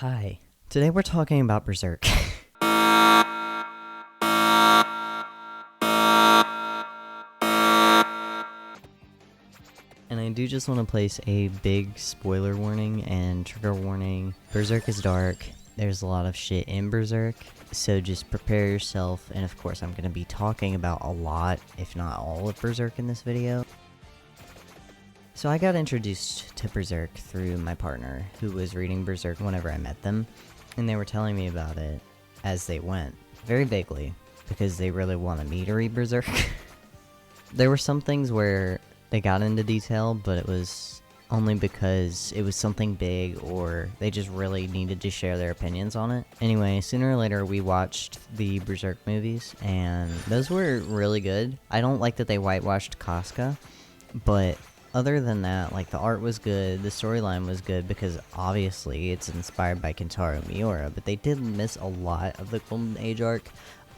Hi. Today we're talking about Berserk. And I do just want to place a big spoiler warning and trigger warning. Berserk is dark. There's a lot of shit in Berserk, so just prepare yourself. And of course I'm going to be talking about a lot, if not all of Berserk in this video. So I got introduced to Berserk through my partner, who was reading Berserk whenever I met them, and they were telling me about it as they went, very vaguely, because they really wanted me to read Berserk. There were some things where they got into detail, but it was only because it was something big or they just really needed to share their opinions on it. Anyway, sooner or later we watched the Berserk movies, and those were really good. I don't like that they whitewashed Casca, but other than that, like, the art was good, the storyline was good, because obviously it's inspired by Kentaro Miura, but they did miss a lot of the Golden Age arc,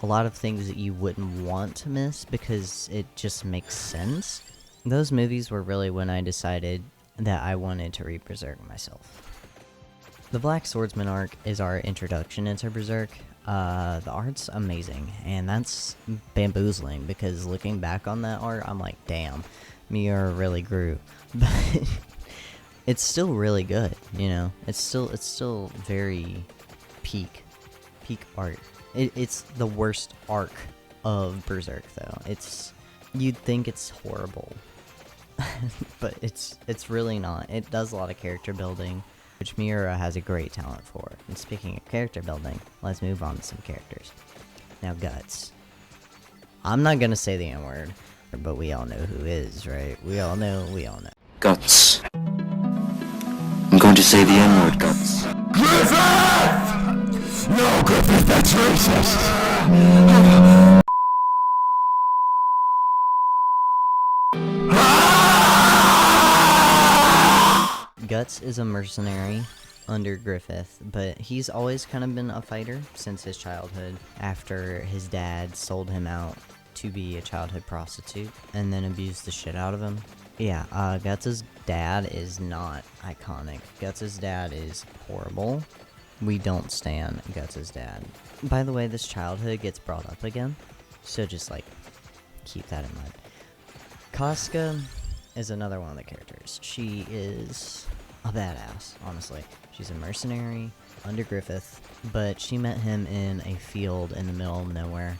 a lot of things that you wouldn't want to miss because it just makes sense. Those movies were really when I decided that I wanted to read Berserk myself. The Black Swordsman arc is our introduction into Berserk. The art's amazing, and that's bamboozling, because looking back on that art, I'm like, damn, Miura really grew. But it's still really good, you know? It's still very peak art. It's the worst arc of Berserk, though. You'd think it's horrible, but it's really not. It does a lot of character building, which Miura has a great talent for. And speaking of character building, let's move on to some characters. Now, Guts. I'm not gonna say the N-word, but we all know who is, right? We all know. Guts. I'm going to say the N-word, Guts. Griffith! No, Griffith, that's racist! Guts is a mercenary under Griffith, but he's always kind of been a fighter since his childhood, after his dad sold him out to be a childhood prostitute and then abused the shit out of him. Yeah, Guts' dad is not iconic. Guts' dad is horrible. We don't stan Guts' dad. By the way, this childhood gets brought up again, so just, like, keep that in mind. Casca is another one of the characters. She is a badass, honestly. She's a mercenary under Griffith, but she met him in a field in the middle of nowhere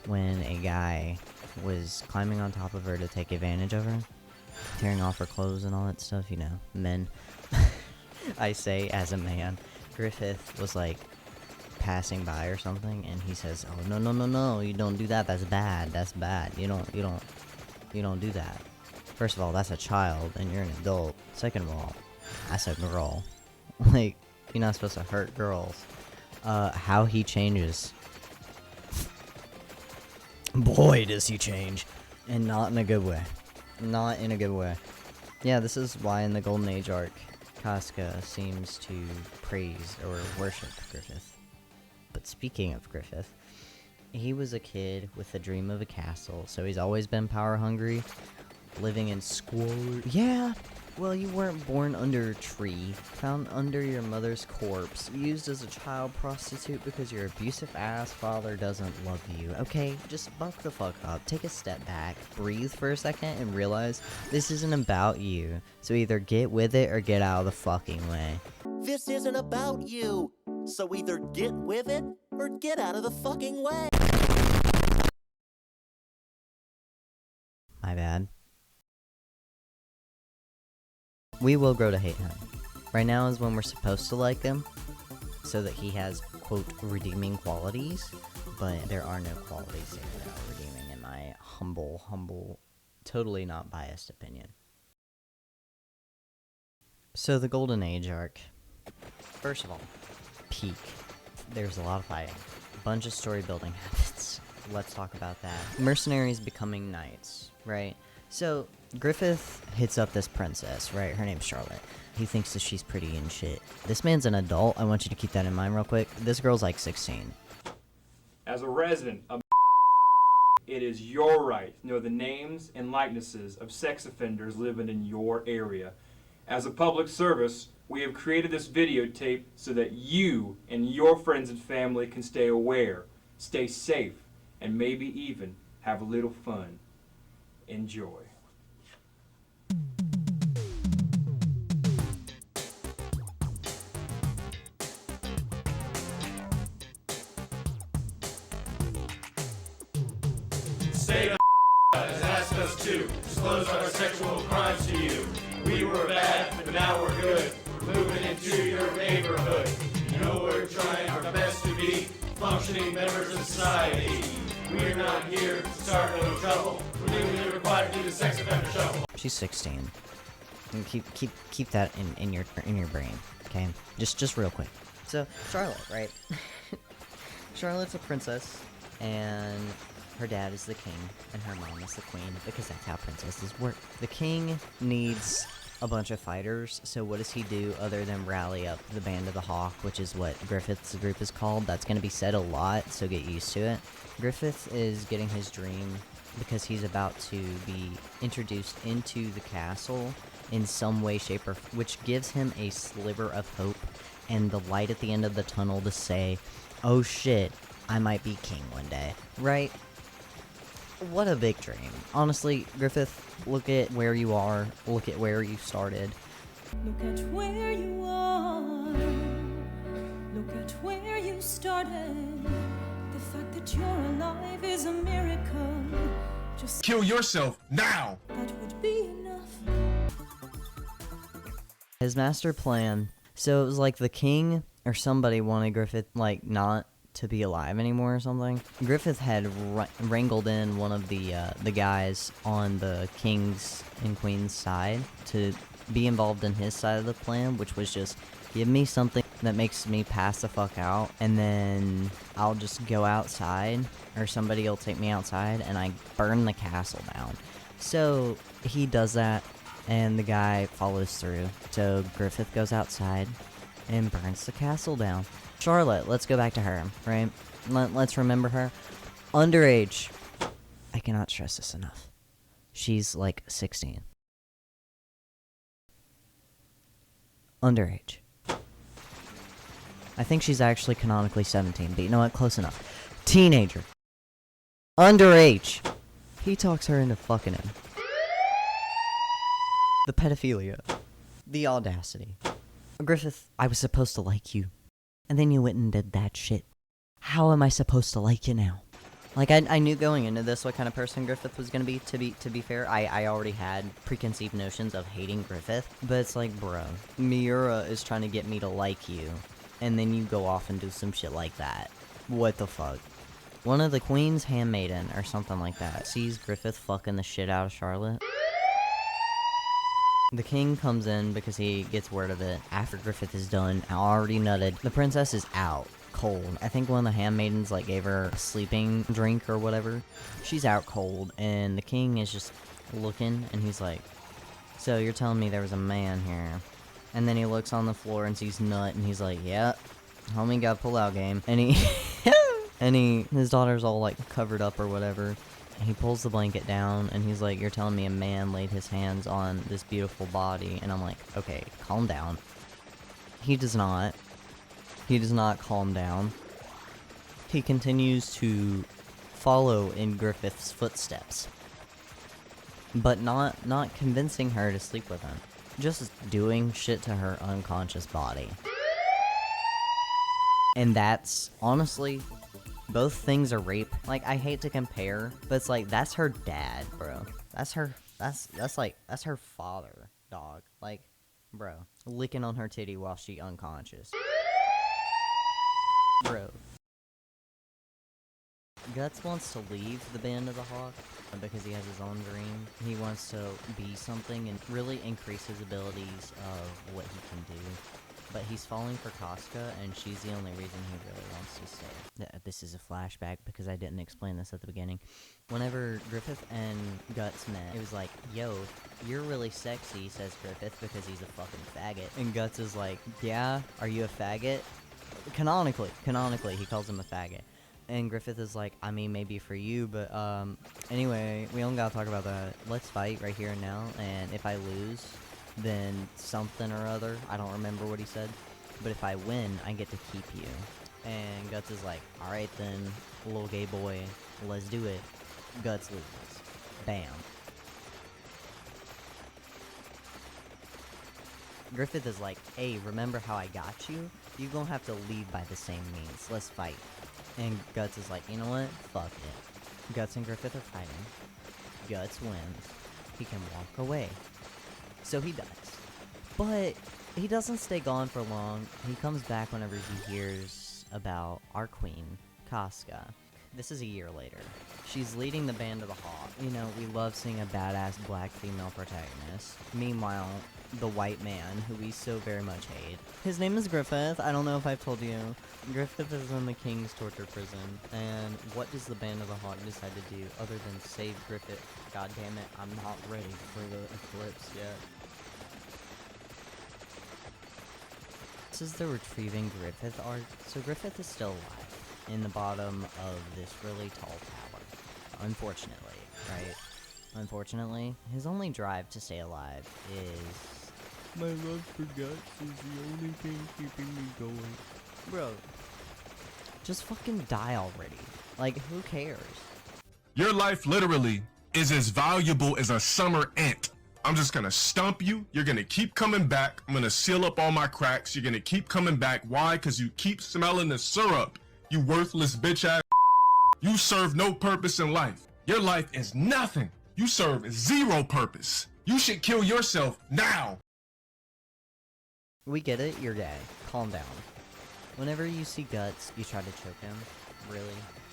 when a guy was climbing on top of her to take advantage of her, tearing off her clothes and all that stuff, you know, men. I say as a man. Griffith was, like, passing by or something, and he says, "Oh, no, you don't do that, that's bad, you don't do that. First of all, that's a child, and you're an adult. Second of all, that's a girl. Like, you're not supposed to hurt girls." How he changes. Boy, does he change. And not in a good way. Not in a good way. Yeah, this is why in the Golden Age arc, Casca seems to praise or worship Griffith. But speaking of Griffith, he was a kid with a dream of a castle, so he's always been power hungry, living in squalor. Yeah, well, you weren't born under a tree, found under your mother's corpse, used as a child prostitute because your abusive ass father doesn't love you. Okay, just buck the fuck up, take a step back, breathe for a second, and realize this isn't about you. So either get with it or get out of the fucking way. This isn't about you, so either get with it or get out of the fucking way. My bad. We will grow to hate him. Right now is when we're supposed to like him, so that he has, quote, redeeming qualities, but there are no qualities here that are redeeming in my humble, totally not biased opinion. So the Golden Age arc. First of all, peak. There's a lot of fighting. A bunch of story building happens. Let's talk about that. Mercenaries becoming knights, right? So, Griffith hits up this princess, right? Her name's Charlotte. He thinks that she's pretty and shit. This man's an adult. I want you to keep that in mind real quick. This girl's like 16. As a resident of it is your right to know the names and likenesses of sex offenders living in your area. As a public service, We have created this videotape so that you and your friends and family can stay aware, stay safe, and maybe even have a little fun. Enjoy. State of has asked us to disclose our sexual crimes to you. We were bad, but now we're good. We're moving into your neighborhood. You know we're trying our best to be functioning members of society. We're not here to start no trouble. We're legally required to do the sex offender shuffle. She's 16. And keep that in your brain, okay? Just real quick. So Charlotte, right? Charlotte's a princess, and her dad is the king, and her mom is the queen, because that's how princesses work. The king needs a bunch of fighters, so what does he do other than rally up the Band of the Hawk, which is what Griffith's group is called? That's going to be said a lot, so get used to it. Griffith is getting his dream because he's about to be introduced into the castle in some way, shape, or which gives him a sliver of hope and the light at the end of the tunnel to say, oh shit, I might be king one day, right? What a big dream. Honestly, Griffith, look at where you are, look at where you started. Look at where you are. Look at where you started. The fact that you're alive is a miracle. Just Kill yourself now! that would be enough. His master plan, so it was like the king or somebody wanted Griffith, like, not to be alive anymore or something. Griffith had wrangled in one of the guys on the king's and queen's side to be involved in his side of the plan, which was just give me something that makes me pass the fuck out, and then I'll just go outside, or somebody will take me outside, and I burn the castle down. So he does that, and the guy follows through. So Griffith goes outside and burns the castle down. Charlotte, let's go back to her, right? Let's remember her. Underage. I cannot stress this enough. She's like 16. Underage. I think she's actually canonically 17, but you know what? Close enough. Teenager. Underage. He talks her into fucking him. The pedophilia. The audacity. Griffith, I was supposed to like you. And then you went and did that shit. How am I supposed to like you now? Like, I knew going into this what kind of person Griffith was gonna be, to be fair. I already had preconceived notions of hating Griffith. But it's like, bro, Miura is trying to get me to like you. And then you go off and do some shit like that. What the fuck? One of the queen's handmaiden, or something like that, sees Griffith fucking the shit out of Charlotte. The king comes in because he gets word of it after Griffith is done, already nutted. The princess is out, cold. I think one of the handmaidens like gave her a sleeping drink or whatever. She's out cold, and the king is just looking, and he's like, so you're telling me there was a man here? And then he looks on the floor and sees Nut, and he's like, yeah, homie got pull-out game. And his daughter's all like covered up or whatever. He pulls the blanket down, and he's like, you're telling me a man laid his hands on this beautiful body? And I'm like, okay, calm down. He does not. He does not calm down. He continues to follow in Griffith's footsteps. But not convincing her to sleep with him. Just doing shit to her unconscious body. And that's, honestly, both things are rape. Like, I hate to compare, but it's like, that's her dad, bro. That's her father, dog. Like, bro, licking on her titty while she unconscious. Bro. Guts wants to leave the Band of the Hawk because he has his own dream. He wants to be something and really increase his abilities of what he can do. But he's falling for Casca, and she's the only reason he really wants to stay. This is a flashback because I didn't explain this at the beginning. Whenever Griffith and Guts met, it was like, yo, you're really sexy, says Griffith, because he's a fucking faggot. And Guts is like, yeah, are you a faggot? Canonically, he calls him a faggot. And Griffith is like, I mean, maybe for you, but, anyway, we don't gotta talk about that. Let's fight right here and now, and if I lose, then something or other. I don't remember what he said. But if I win, I get to keep you. And Guts is like, alright then, little gay boy, let's do it. Guts loses. Bam. Griffith is like, hey, remember how I got you? You gonna have to leave by the same means. Let's fight. And Guts is like, you know what? Fuck it. Guts and Griffith are fighting. Guts wins. He can walk away. So he does. But he doesn't stay gone for long. He comes back whenever he hears about our queen, Casca. This is a year later. She's leading the band of the Hawk. You know, we love seeing a badass black female protagonist. Meanwhile, the white man, who we so very much hate. His name is Griffith. I don't know if I've told you. Griffith is in the King's torture prison. And what does the band of the Hawk decide to do other than save Griffith? God damn it, I'm not ready for the eclipse yet. This is the Retrieving Griffith arc. So Griffith is still alive in the bottom of this really tall tower. Unfortunately, right? Unfortunately, his only drive to stay alive is... my love for Guts is the only thing keeping me going. Bro, just fucking die already. Like, who cares? Your life literally is as valuable as a summer ant. I'm just gonna stump you. You're gonna keep coming back. I'm gonna seal up all my cracks. You're gonna keep coming back. Why? Because you keep smelling the syrup. You worthless bitch ass. You serve no purpose in life. Your life is nothing. You serve zero purpose. You should kill yourself now. We get it, you're gay. Calm down. Whenever you see Guts, you try to choke him. Really,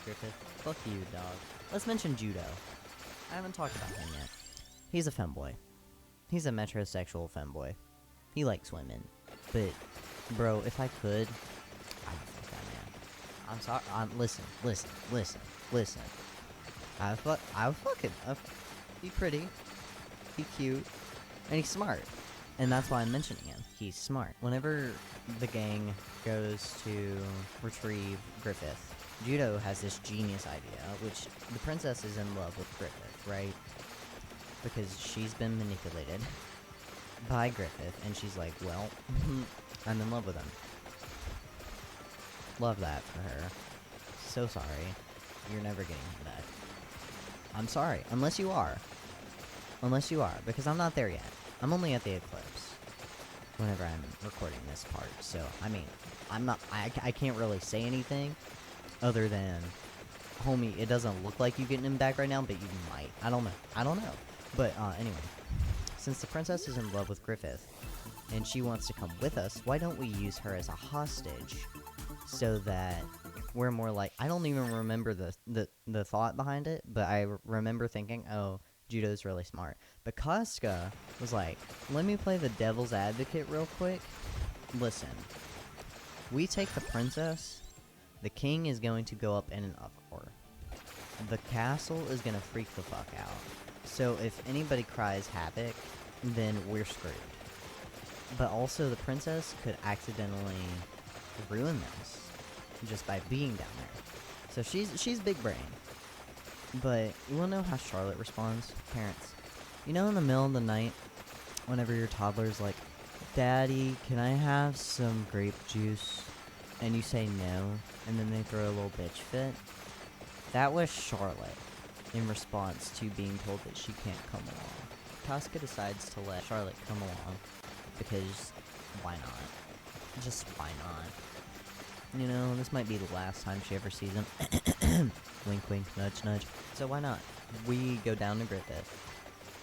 Griffith? Fuck you, dog. Let's mention Judo. I haven't talked about him yet. He's a femboy. He's a metrosexual femboy. He likes women. But, bro, if I could, I'd fuck that man. I'm sorry. Listen. I would fuck him. He's pretty. He's cute. And he's smart. And that's why I'm mentioning him. He's smart. Whenever the gang goes to retrieve Griffith, Judo has this genius idea, which the princess is in love with Griffith, right? Because she's been manipulated by Griffith, and she's like, well, I'm in love with him. Love that for her. So sorry. You're never getting him back. I'm sorry. Unless you are. Because I'm not there yet. I'm only at the eclipse whenever I'm recording this part. So, I mean, I can't really say anything other than, homie, it doesn't look like you getting him back right now, but you might. I don't know. But, anyway, since the princess is in love with Griffith, and she wants to come with us, why don't we use her as a hostage, so that we're more like, I don't even remember the thought behind it, but I remember thinking, oh, Judo's really smart. But Casca was like, let me play the devil's advocate real quick. Listen, we take the princess, the king is going to go up in an uproar. The castle is going to freak the fuck out. So if anybody cries havoc, then we're screwed. But also the princess could accidentally ruin this just by being down there. So she's big brain. But you wanna know how Charlotte responds? Parents. You know, in the middle of the night, whenever your toddler's like, Daddy, can I have some grape juice? And you say no, and then they throw a little bitch fit. That was Charlotte in response to being told that she can't come along. Casca decides to let Charlotte come along because why not? Just why not? You know, this might be the last time she ever sees him. Wink, wink, nudge, nudge. So why not? We go down to Griffith.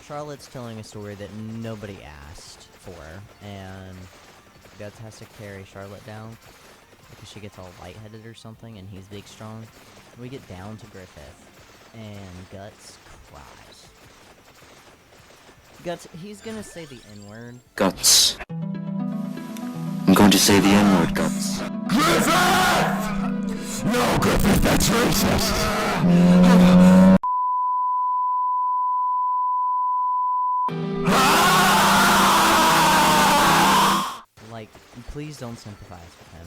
Charlotte's telling a story that nobody asked for, and Guts has to carry Charlotte down because she gets all lightheaded or something, and he's big strong. We get down to Griffith, and Guts cries. Guts, he's gonna say the N-word. Guts. I'm going to say the N-word, Guts. Griffith! No, Griffith, that's racist. Like, please don't sympathize with him.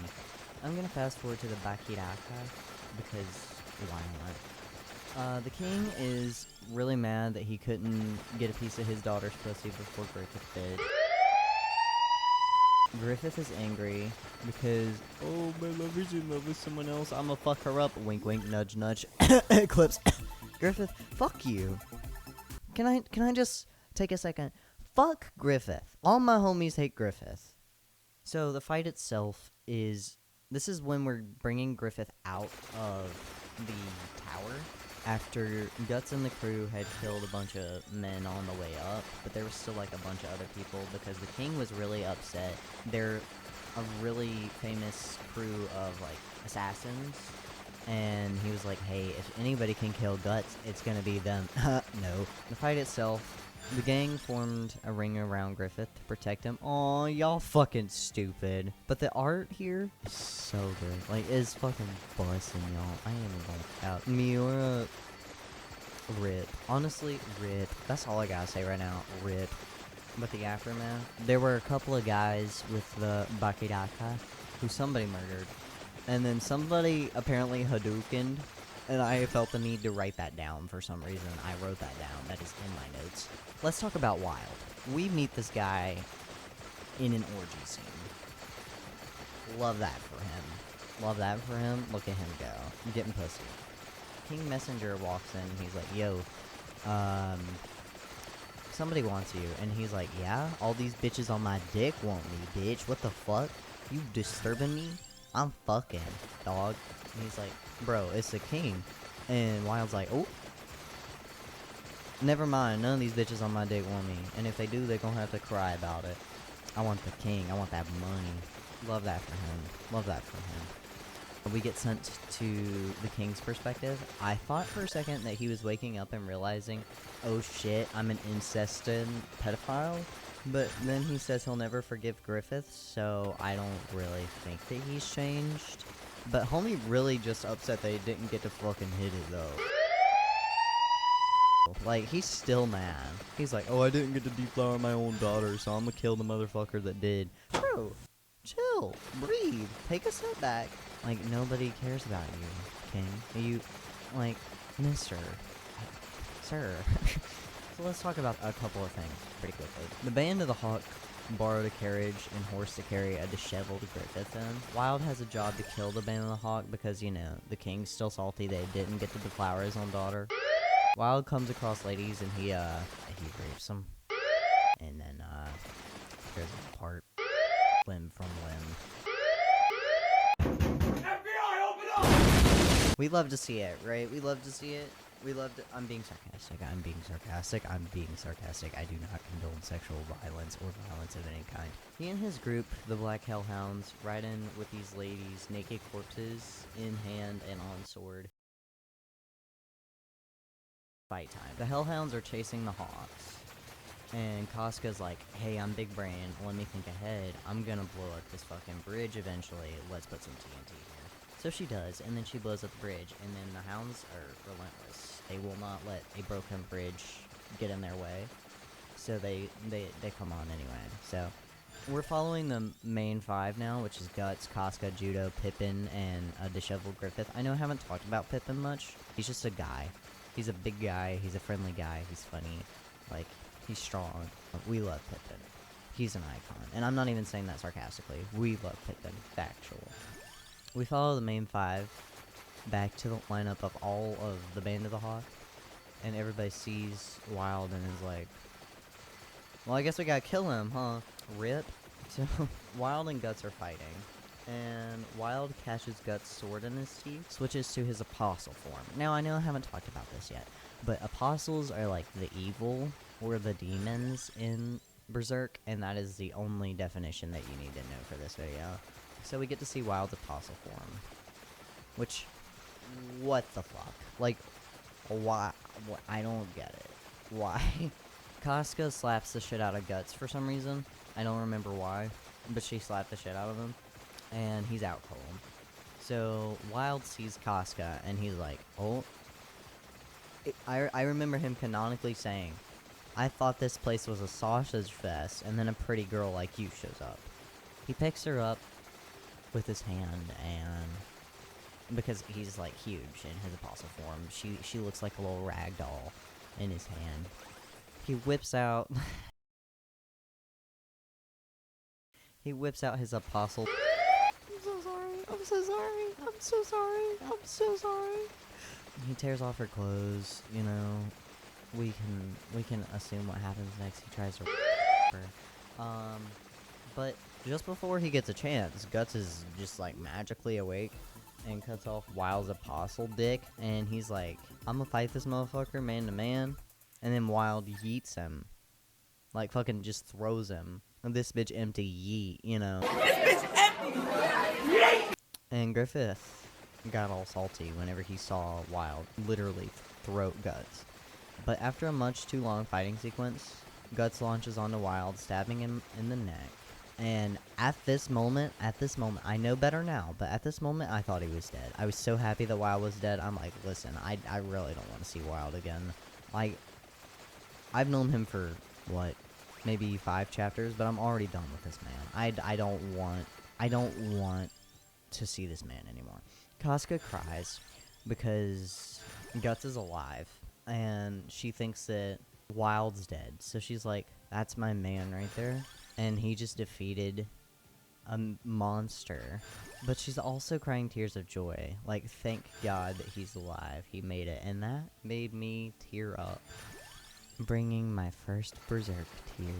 I'm gonna fast forward to the Bakiraka, because why not? The king is really mad that he couldn't get a piece of his daughter's pussy before Griffith did. Griffith is angry because, oh, my lover's in love with someone else. I'ma fuck her up. Wink, wink, nudge, nudge. Eclipse. Griffith, fuck you. Can I just take a second? Fuck Griffith. All my homies hate Griffith. So the fight itself is, this is when we're bringing Griffith out of the tower after Guts and the crew had killed a bunch of men on the way up, but there was still like a bunch of other people because the king was really upset. They're a really famous crew of like assassins, and he was like, hey, if anybody can kill Guts, it's gonna be them. No. The fight itself, the gang formed a ring around Griffith to protect him. Aw, y'all fucking stupid. But the art here is so good. Like, it's fucking bussin', y'all. I ain't even gonna out. Miura, rip. Honestly, rip. That's all I gotta say right now. Rip. But the aftermath, there were a couple of guys with the Bakidaka who somebody murdered. And then somebody apparently Hadoukened, and I felt the need to write that down for some reason. I wrote that down. That is in my notes. Let's talk about Wild. We meet this guy in an orgy scene. Love that for him. Love that for him. Look at him go. Getting pussy. King Messenger walks in, he's like, yo, somebody wants you. And he's like, yeah? All these bitches on my dick want me, bitch. What the fuck? You disturbing me? I'm fucking, dog. And he's like, bro, it's the king. And Wild's like, oh, never mind. None of these bitches on my dick want me. And if they do, they're gonna have to cry about it. I want the king. I want that money. Love that for him. Love that for him. We get sent to the king's perspective. I thought for a second that he was waking up and realizing, oh shit, I'm an incested pedophile. But then he says he'll never forgive Griffith, so I don't really think that he's changed. But homie really just upset that he didn't get to fucking hit it though. Like, he's still mad. He's like, oh, I didn't get to deflower my own daughter, so I'm gonna kill the motherfucker that did. Bro, chill, breathe, take a step back. Like, nobody cares about you, King. You, like, mister, sir. So let's talk about a couple of things pretty quickly. The Band of the Hawk borrowed a carriage and horse to carry a disheveled Griffith in. Wild has a job to kill the Band of the Hawk because, you know, the king's still salty they didn't get to deflower his own daughter. Wild comes across ladies and he rapes them. And then, tears them apart. Limb from limb. FBI, open up! We love to see it, right? We love to see it. I'm being sarcastic. I'm being sarcastic. I do not condone sexual violence or violence of any kind. He and his group, the Black Hellhounds, ride in with these ladies, naked corpses, in hand and on sword. Fight time. The Hellhounds are chasing the Hawks. And Casca's like, hey, I'm big brain. Let me think ahead. I'm gonna blow up this fucking bridge eventually. Let's put some TNT here. So she does, and then she blows up the bridge, and then the hounds are relentless. They will not let a broken bridge get in their way. So they come on anyway. So we're following the main five now, which is Guts, Casca, Judo, Pippin, and a disheveled Griffith. I know I haven't talked about Pippin much. He's just a guy. He's a big guy. He's a friendly guy. He's funny. Like, he's strong. We love Pippin. He's an icon. And I'm not even saying that sarcastically. We love Pippin. Factual. We follow the main five back to the lineup of all of the Band of the Hawk, and everybody sees Wild and is like, well, I guess we gotta kill him, huh? Rip. So, Wild and Guts are fighting, and Wild catches Guts' sword in his teeth, switches to his apostle form. Now, I know I haven't talked about this yet, but apostles are like the evil or the demons in Berserk, and that is the only definition that you need to know for this video. So we get to see Wild's apostle form. Which, what the fuck? Like, why? I don't get it. Why? Casca slaps the shit out of Guts for some reason. I don't remember why, but she slapped the shit out of him. And he's out cold. So, Wild sees Casca, and he's like, oh. I remember him canonically saying, I thought this place was a sausage fest, and then a pretty girl like you shows up. He picks her up with his hand, and because he's like huge in his apostle form, she looks like a little rag doll in his hand. He whips out He whips out his apostle. I'm so sorry. I'm so sorry. I'm so sorry. I'm so sorry. He tears off her clothes. You know, we can assume what happens next. He tries to her. But just before he gets a chance, Guts is just like magically awake and cuts off Wild's apostle dick, and he's like, I'm gonna fight this motherfucker man to man. And then Wild yeets him. Like, fucking just throws him. And this bitch empty yeet, you know. This bitch empty! Yeet! And Griffith got all salty whenever he saw Wild literally throat Guts. But after a much too long fighting sequence, Guts launches onto Wild, stabbing him in the neck. And at this moment, I know better now, but at this moment, I thought he was dead. I was so happy that Wild was dead. I'm like, listen, I really don't want to see Wild again. Like, I've known him for, what, maybe 5 chapters, but I'm already done with this man. I don't want to see this man anymore. Casca cries because Guts is alive, and she thinks that Wild's dead. So she's like, that's my man right there. And he just defeated a monster. But she's also crying tears of joy. Like, thank God that he's alive. He made it. And that made me tear up. Bringing my first Berserk tears.